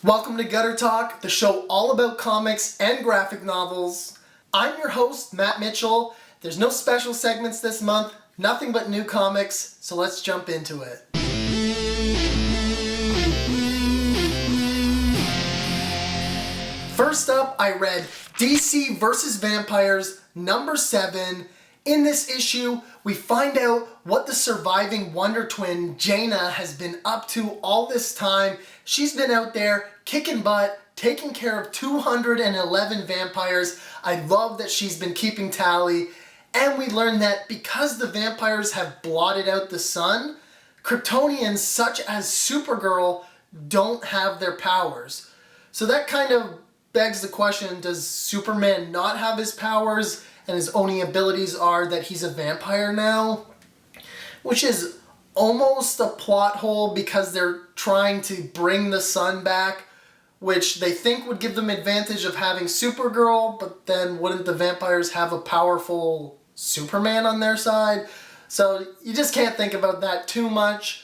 Welcome to Gutter Talk, the show all about comics and graphic novels. I'm your host, Matt Mitchell. There's no special segments this month, nothing but new comics, so let's jump into it. First up, I read DC vs. Vampires number 7. In this issue, we find out what the surviving Wonder Twin, Jaina, has been up to all this time. She's been out there kicking butt, taking care of 211 vampires. I love that she's been keeping tally. And we learn that because the vampires have blotted out the sun, Kryptonians such as Supergirl don't have their powers. So that kind of begs the question, does Superman not have his powers and his only abilities are that he's a vampire now? Which is almost a plot hole because they're trying to bring the sun back, which they think would give them advantage of having Supergirl, but then wouldn't the vampires have a powerful Superman on their side? So you just can't think about that too much.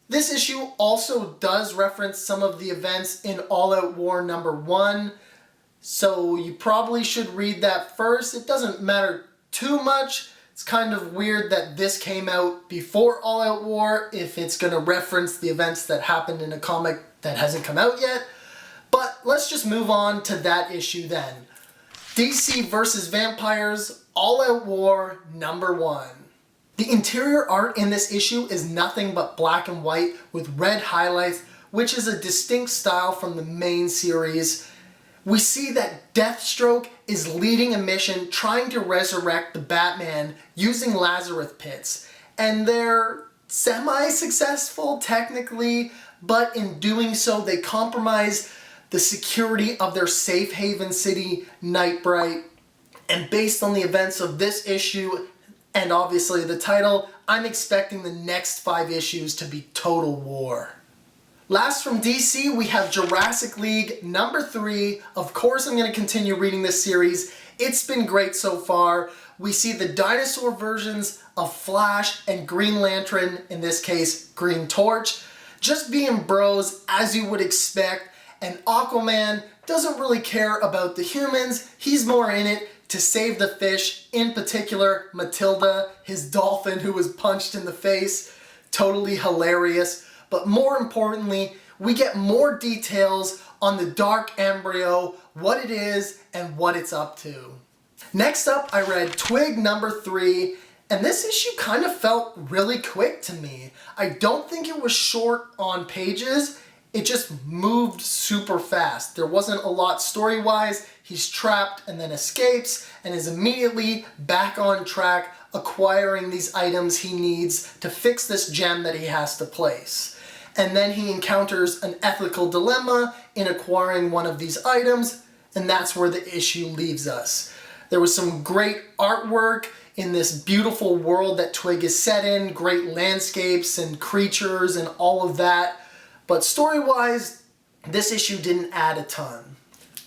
This issue also does reference some of the events in All Out War number 1, so you probably should read that first. It doesn't matter too much. It's kind of weird that this came out before All Out War if it's going to reference the events that happened in a comic that hasn't come out yet. But let's just move on to that issue then. DC vs. Vampires, All Out War number 1. The interior art in this issue is nothing but black and white with red highlights, which is a distinct style from the main series. We see that Deathstroke is leading a mission trying to resurrect the Batman using Lazarus pits. And they're semi-successful technically, but in doing so they compromise the security of their safe haven city, Nightbright. And based on the events of this issue, and obviously the title, I'm expecting the next 5 issues to be total war. Last from DC, we have Jurassic League number 3. Of course I'm going to continue reading this series. It's been great so far. We see the dinosaur versions of Flash and Green Lantern, in this case Green Torch, just being bros as you would expect, and Aquaman doesn't really care about the humans. He's more in it to save the fish, in particular Matilda, his dolphin who was punched in the face. Totally hilarious. But more importantly, we get more details on the Dark Embryo, what it is, and what it's up to. Next up, I read Twig number 3, and this issue kind of felt really quick to me. I don't think it was short on pages, it just moved super fast. There wasn't a lot story-wise. He's trapped and then escapes and is immediately back on track, acquiring these items he needs to fix this gem that he has to place. And then he encounters an ethical dilemma in acquiring one of these items, and that's where the issue leaves us. There was some great artwork in this beautiful world that Twig is set in, great landscapes and creatures and all of that, but story-wise, this issue didn't add a ton.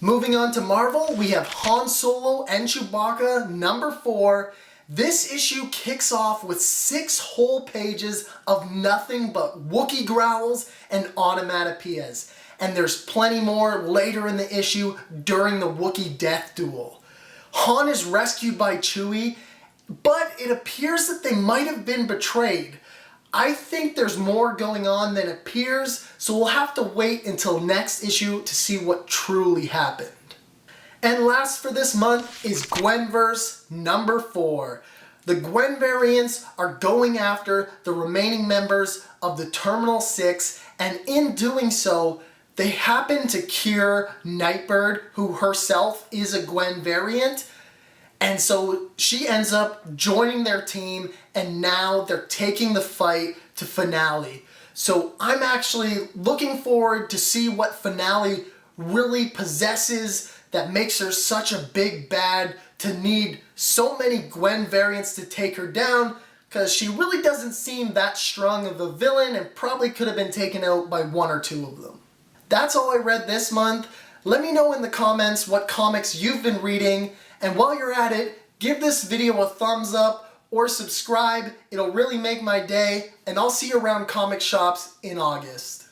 Moving on to Marvel, we have Han Solo and Chewbacca number 4. This issue kicks off with 6 whole pages of nothing but Wookiee growls and onomatopoeias. And there's plenty more later in the issue during the Wookiee death duel. Han is rescued by Chewie, but it appears that they might have been betrayed. I think there's more going on than appears, so we'll have to wait until next issue to see what truly happened. And last for this month is Gwenverse number 4. The Gwen variants are going after the remaining members of the Terminal 6, and in doing so, they happen to cure Nightbird, who herself is a Gwen variant, and so she ends up joining their team, and now they're taking the fight to Finale. So I'm actually looking forward to see what Finale really possesses that makes her such a big bad to need so many Gwen variants to take her down, because she really doesn't seem that strong of a villain and probably could have been taken out by 1 or 2 of them. That's all I read this month. Let me know in the comments what comics you've been reading, and while you're at it, give this video a thumbs up or subscribe. It'll really make my day, and I'll see you around comic shops in August.